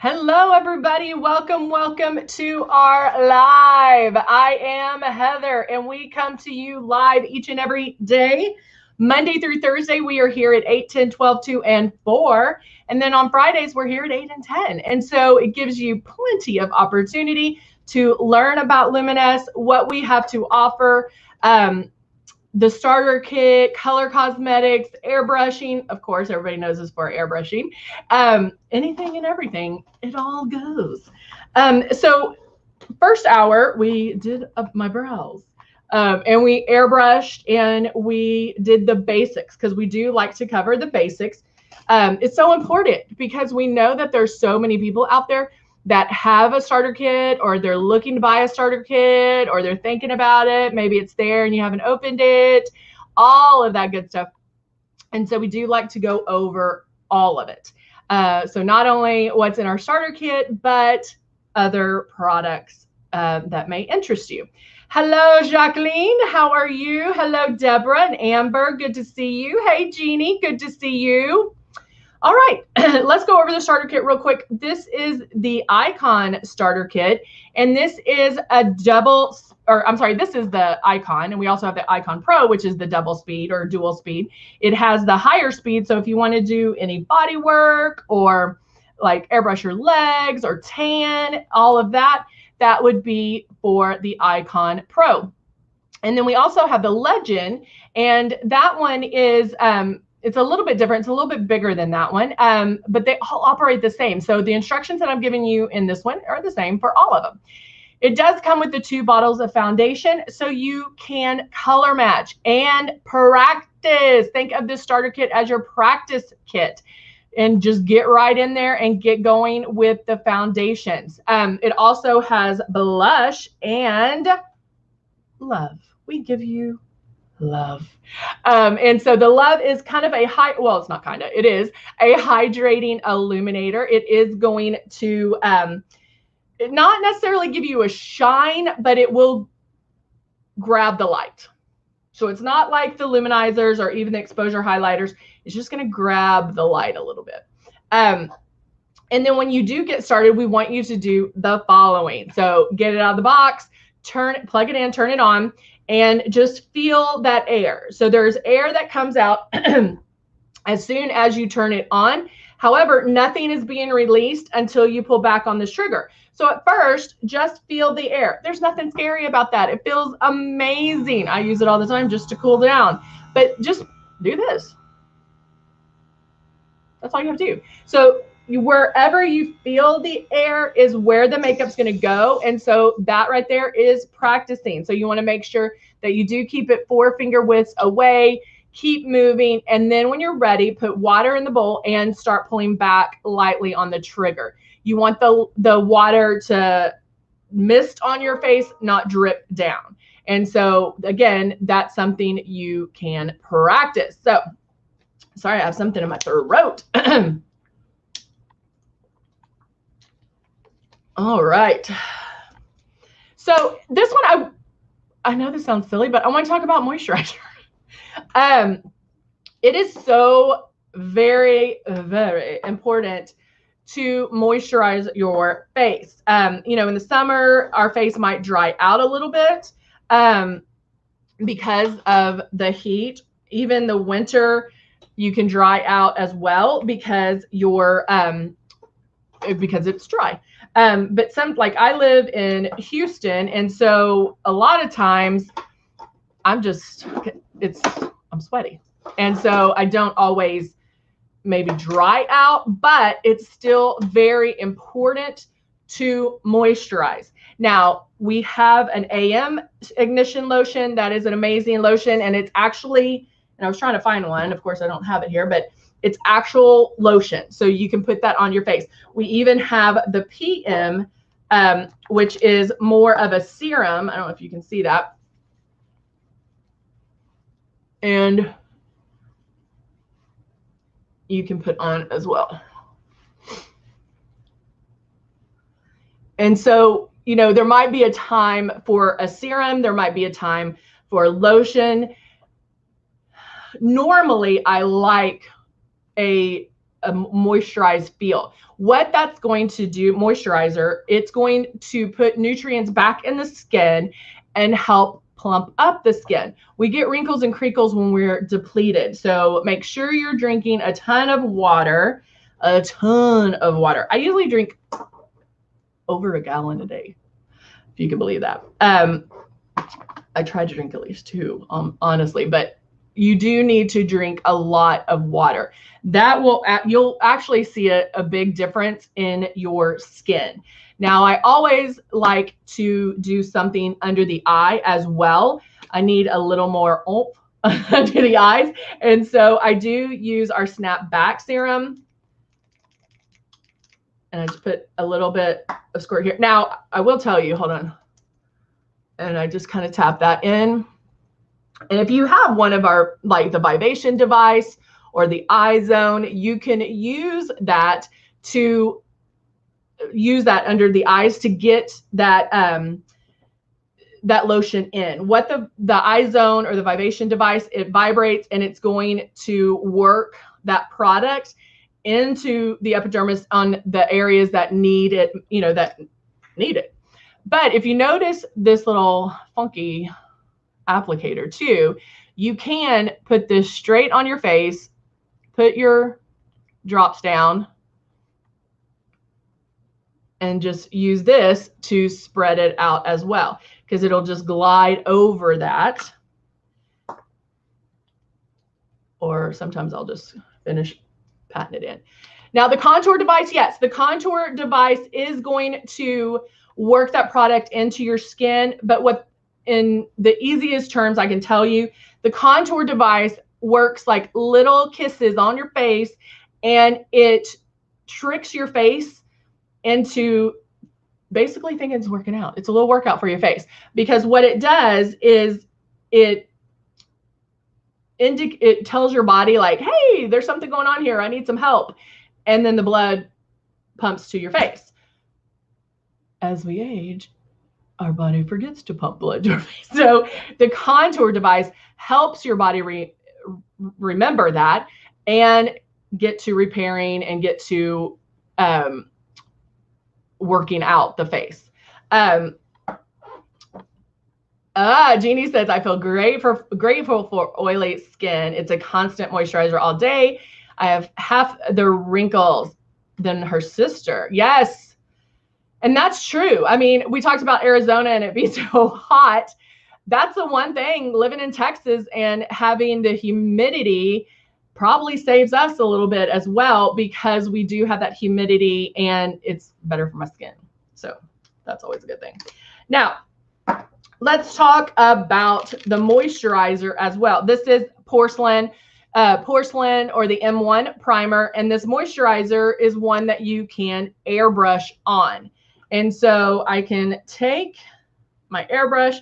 Hello, everybody. Welcome to our live. I am Heather, and we come to you live each and every day. Monday through Thursday, we are here at 8, 10, 12, 2, and 4. And then on Fridays, we're here at 8 and 10. And so it gives you plenty of opportunity to learn about Luminous, what we have to offer. The starter kit, color cosmetics, airbrushing. Of course, everybody knows us for airbrushing. Anything and everything, it all goes. So first hour, we did up my brows. And we airbrushed and we did the basics because we do like to cover the basics. It's so important because we know that there's so many people out there that have a starter kit, or they're looking to buy a starter kit, or they're thinking about it. Maybe it's there and you haven't opened it, all of that good stuff. And so we do like to go over all of it. So not only what's in our starter kit, but other products that may interest you. Hello, Jacqueline. How are you? Hello, Deborah and Amber. Good to see you. Hey, Jeannie. Good to see you. All right, let's go over the starter kit real quick. This is the Icon starter kit, and this is a this is the Icon, and we also have the Icon Pro, which is the double speed or dual speed. It has the higher speed, so if you want to do any body work or like airbrush your legs or tan, all of that, that would be for the Icon Pro. And then we also have the Legend, and that one is it's a little bit different. It's a little bit bigger than that one, but they all operate the same. So the instructions that I'm giving you in this one are the same for all of them. It does come with the 2 bottles of foundation, so you can color match and practice. Think of this starter kit as your practice kit, and just get right in there and get going with the foundations. It also has blush and love. We give you love. And so the love is kind of it's not kind of, it is a hydrating illuminator. It is going to not necessarily give you a shine, but it will grab the light. So it's not like the luminizers or even the exposure highlighters. It's just going to grab the light a little bit. And then when you do get started, we want you to do the following. So get it out of the box, plug it in, turn it on, and just feel that air. So there's air that comes out as soon as you turn it on. However, nothing is being released until you pull back on this trigger. So at first, just feel the air. There's nothing scary about that. It feels amazing. I use it all the time just to cool down. But just do this. That's all you have to do. So wherever you feel the air is where the makeup's going to go. And so that right there is practicing. So you want to make sure that you do keep it 4-finger widths away, keep moving. And then when you're ready, put water in the bowl and start pulling back lightly on the trigger. You want the water to mist on your face, not drip down. And so again, that's something you can practice. So sorry, I have something in my throat. All right. So this one, I know this sounds silly, but I want to talk about moisturizer. It is so very, very important to moisturize your face. You know, in the summer, our face might dry out a little bit because of the heat. Even the winter, you can dry out as well because because it's dry. But like I live in Houston, and so a lot of times I'm sweaty. And so I don't always maybe dry out, but it's still very important to moisturize. Now, we have an AM Ignition lotion that is an amazing lotion, and it's actually, and I was trying to find one, of course I don't have it here, but it's actual lotion, so you can put that on your face. We even have the PM, which is more of a serum. I don't know if you can see that. And you can put on as well. And so, you know, there might be a time for a serum. There might be a time for lotion. Normally, I like a a moisturized feel. What that's going to do, moisturizer, it's going to put nutrients back in the skin and help plump up the skin. We get wrinkles and crinkles when we're depleted. So make sure you're drinking a ton of water, a ton of water. I usually drink over a gallon a day, if you can believe that. I try to drink at least 2, honestly, but you do need to drink a lot of water. That will, you'll actually see a big difference in your skin. Now, I always like to do something under the eye as well. I need a little more oomph under the eyes. And so I do use our Snap Back Serum. And I just put a little bit of squirt here. Now, I will tell you, hold on. And I just kind of tap that in. And if you have one of our, like the Vivation device or the iZone, you can use that to use that under the eyes to get that that lotion in. What the iZone or the Vivation device, it vibrates and it's going to work that product into the epidermis on the areas that need it, you know, that need it. But if you notice this little funky applicator too, you can put this straight on your face, put your drops down, and just use this to spread it out as well, because it'll just glide over that. Or sometimes I'll just finish patting it in. Now the contour device, yes, the contour device is going to work that product into your skin, but what, in the easiest terms I can tell you, the contour device works like little kisses on your face, and it tricks your face into basically thinking it's working out. It's a little workout for your face, because what it does is it tells your body like, hey, there's something going on here. I need some help. And then the blood pumps to your face. As we age, our body forgets to pump blood to our face. So the contour device helps your body remember that and get to repairing and get to working out the face. Jeannie says, I feel grateful for oily skin. It's a constant moisturizer all day. I have half the wrinkles than her sister. Yes. And that's true. I mean, we talked about Arizona and it being so hot. That's the one thing, living in Texas and having the humidity probably saves us a little bit as well, because we do have that humidity and it's better for my skin. So that's always a good thing. Now, let's talk about the moisturizer as well. This is porcelain or the M1 primer. And this moisturizer is one that you can airbrush on. And so I can take my airbrush,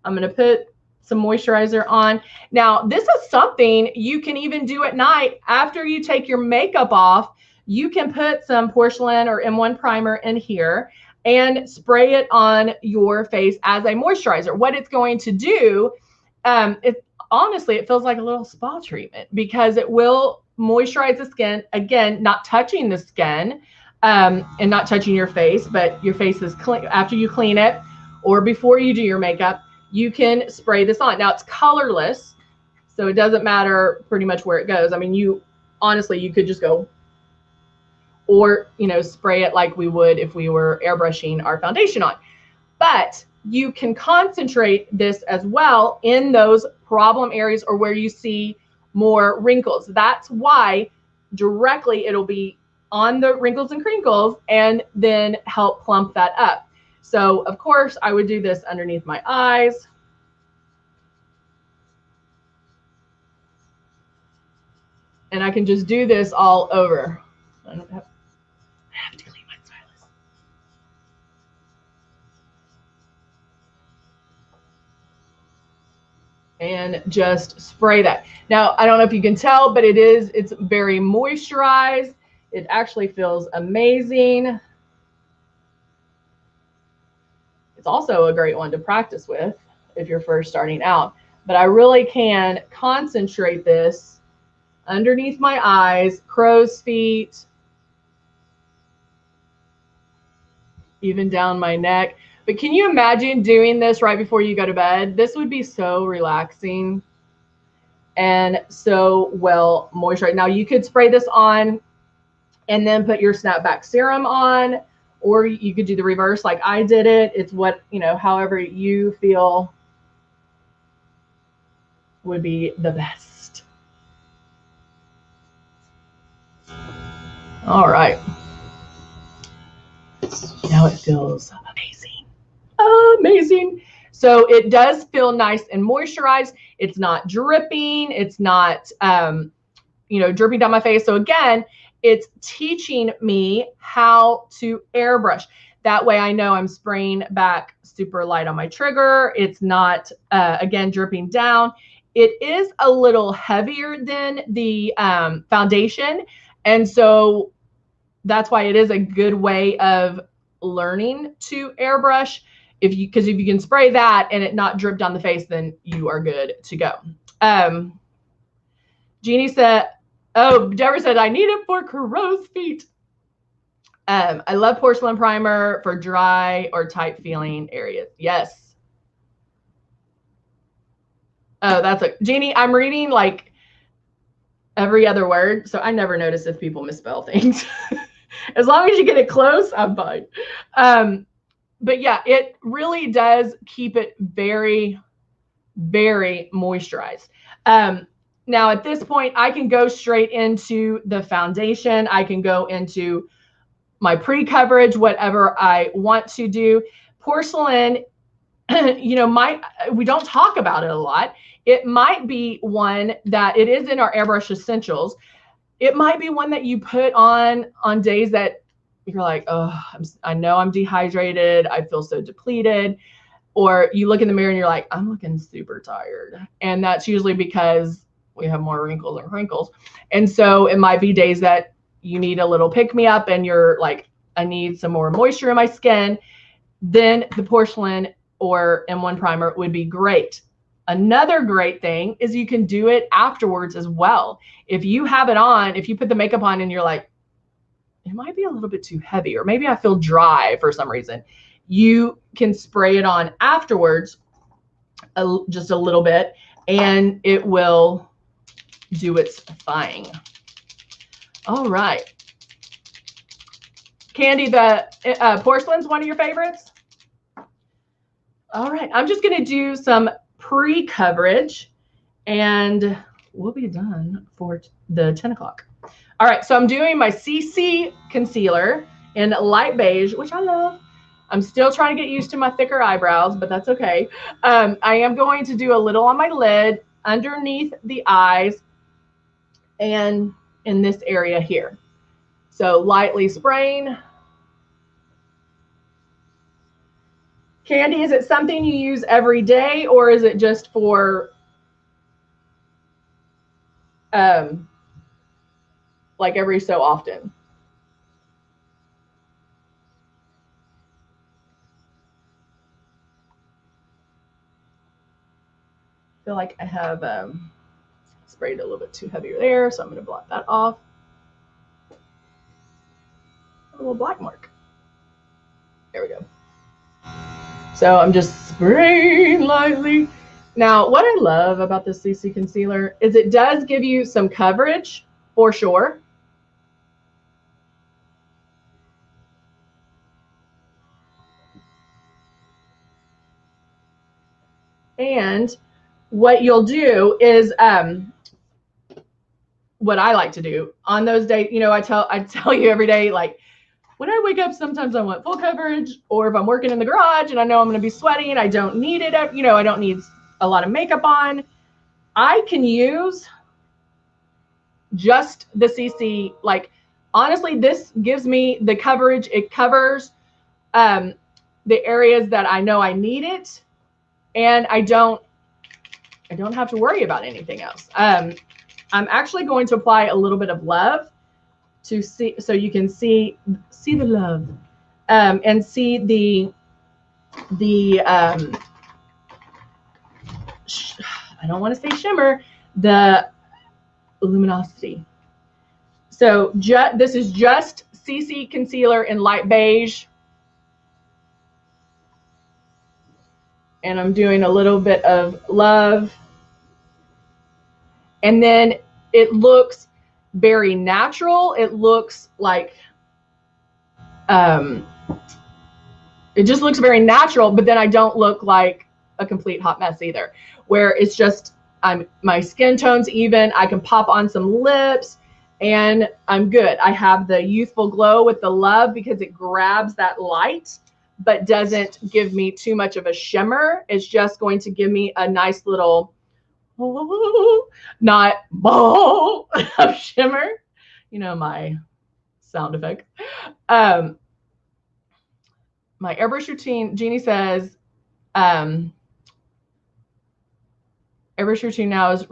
I'm going to put some moisturizer on. Now, this is something you can even do at night after you take your makeup off. You can put some porcelain or M1 primer in here and spray it on your face as a moisturizer. What it's going to do, honestly, it feels like a little spa treatment, because it will moisturize the skin, again, not touching the skin and not touching your face, but your face is clean. After you clean it or before you do your makeup, you can spray this on. Now, it's colorless, so it doesn't matter pretty much where it goes. I mean, honestly, you could just go, or, you know, spray it like we would if we were airbrushing our foundation on. But you can concentrate this as well in those problem areas or where you see more wrinkles. That's why directly it'll be on the wrinkles and crinkles and then help plump that up. So of course I would do this underneath my eyes. And I can just do this all over. I have to clean my stylus. And just spray that. Now, I don't know if you can tell, but it's very moisturized. It actually feels amazing. It's also a great one to practice with if you're first starting out. But I really can concentrate this underneath my eyes, crow's feet, even down my neck. But can you imagine doing this right before you go to bed? This would be so relaxing and so well moisturized. Now you could spray this on and then put your snapback serum on, or you could do the reverse like I did it. It's what, you know, however you feel would be the best. All right. Now it feels amazing. Amazing. So it does feel nice and moisturized. It's not dripping. It's not, you know, dripping down my face. So again, it's teaching me how to airbrush. That way I know I'm spraying back super light on my trigger. It's not, again, dripping down. It is a little heavier than the foundation. And so that's why it is a good way of learning to airbrush. Because if you can spray that and it not drip down the face, then you are good to go. Jeannie said, oh, Deborah said, I need it for crow's feet. I love porcelain primer for dry or tight feeling areas. Yes. Oh, that's a Jeannie, I'm reading like every other word, so I never notice if people misspell things. As long as you get it close, I'm fine. But yeah, it really does keep it very, very moisturized. Now at this point, I can go straight into the foundation. I can go into my pre-coverage, whatever I want to do. Porcelain, you know, we don't talk about it a lot. It might be one that it is in our Airbrush Essentials. It might be one that you put on days that you're like, oh, I know I'm dehydrated. I feel so depleted. Or you look in the mirror and you're like, I'm looking super tired. And that's usually because we have more wrinkles and crinkles. And so it might be days that you need a little pick-me-up and you're like, I need some more moisture in my skin. Then the porcelain or M1 primer would be great. Another great thing is you can do it afterwards as well. If you have it on, if you put the makeup on and you're like, it might be a little bit too heavy, or maybe I feel dry for some reason, you can spray it on afterwards, just a little bit, and it will do its thing. All right. Candy, the porcelain's one of your favorites? All right, I'm just gonna do some pre-coverage and we'll be done for the 10 o'clock. All right, so I'm doing my CC concealer in light beige, which I love. I'm still trying to get used to my thicker eyebrows, but that's okay. I am going to do a little on my lid, underneath the eyes, and in this area here. So lightly spraying. Candy, is it something you use every day, or is it just for like every so often? I feel like I have sprayed a little bit too heavy there, so I'm going to blot that off. A little black mark. There we go. So I'm just spraying lightly. Now, what I love about this CC concealer is it does give you some coverage for sure. And what you'll do is, what I like to do on those days, you know, I tell you every day, like, when I wake up, sometimes I want full coverage, or if I'm working in the garage and I know I'm going to be sweating, I don't need it, you know, I don't need a lot of makeup on. I can use just the CC. Like, honestly, this gives me the coverage. It covers the areas that I know I need it, and I don't have to worry about anything else. I'm actually going to apply a little bit of Love to see, so you can see the love, and see the I don't want to say shimmer, the luminosity. So this is just CC concealer in light beige. And I'm doing a little bit of Love. And then it looks very natural. It looks like, it just looks very natural, but then I don't look like a complete hot mess either, where it's just, my skin tone's even, I can pop on some lips and I'm good. I have the youthful glow with the Love because it grabs that light, but doesn't give me too much of a shimmer. It's just going to give me a nice little, not ball of shimmer. You know, my sound effect. My airbrush routine, Jeannie says, airbrush routine now is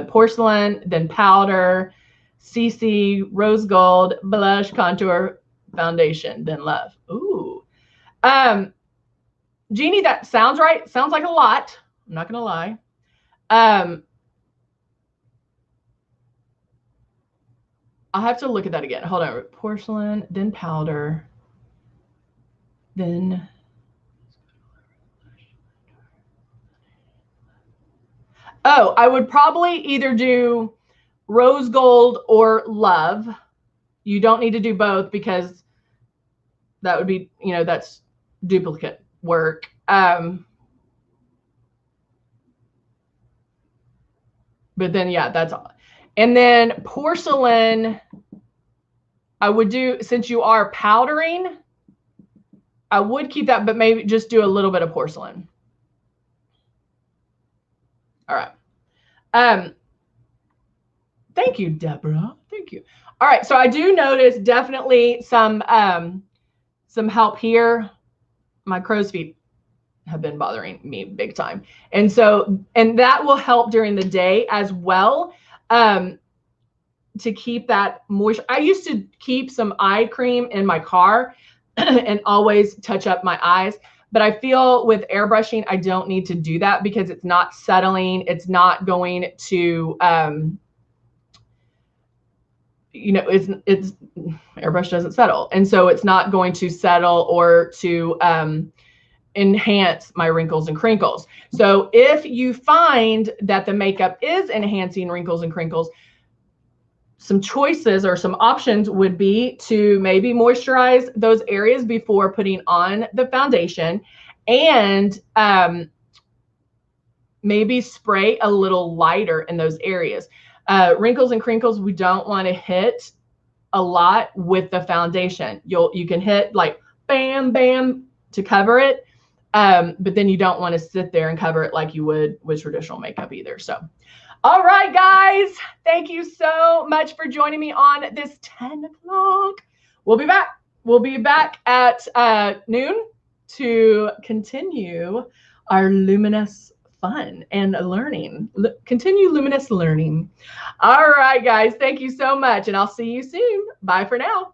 porcelain, then powder, CC, rose gold, blush, contour, foundation, then Love. Ooh. Jeannie, that sounds right. Sounds like a lot. I'm not going to lie. I'll have to look at that again. Hold on. Porcelain, then powder, then I would probably either do rose gold or Love. You don't need to do both because that would be, you know, that's duplicate work. But then, yeah, that's all. And then porcelain, I would do, since you are powdering, I would keep that, but maybe just do a little bit of porcelain. All right. Thank you, Deborah. Thank you. All right. So I do notice definitely some help here. My crow's feet have been bothering me big time. And so, and that will help during the day as well. To keep that moisture. I used to keep some eye cream in my car and always touch up my eyes. But I feel with airbrushing, I don't need to do that because it's not settling. It's not going to, you know, it's airbrush doesn't settle. And so it's not going to settle or to enhance my wrinkles and crinkles. So if you find that the makeup is enhancing wrinkles and crinkles, some choices or some options would be to maybe moisturize those areas before putting on the foundation, and maybe spray a little lighter in those areas. Wrinkles and crinkles, we don't want to hit a lot with the foundation. You can hit like bam, bam to cover it, but then you don't want to sit there and cover it like you would with traditional makeup either. So, all right, guys, thank you so much for joining me on this 10 o'clock. We'll be back. We'll be back at noon to continue our luminous fun and learning. Continue luminous learning. All right, guys, thank you so much, and I'll see you soon. Bye for now.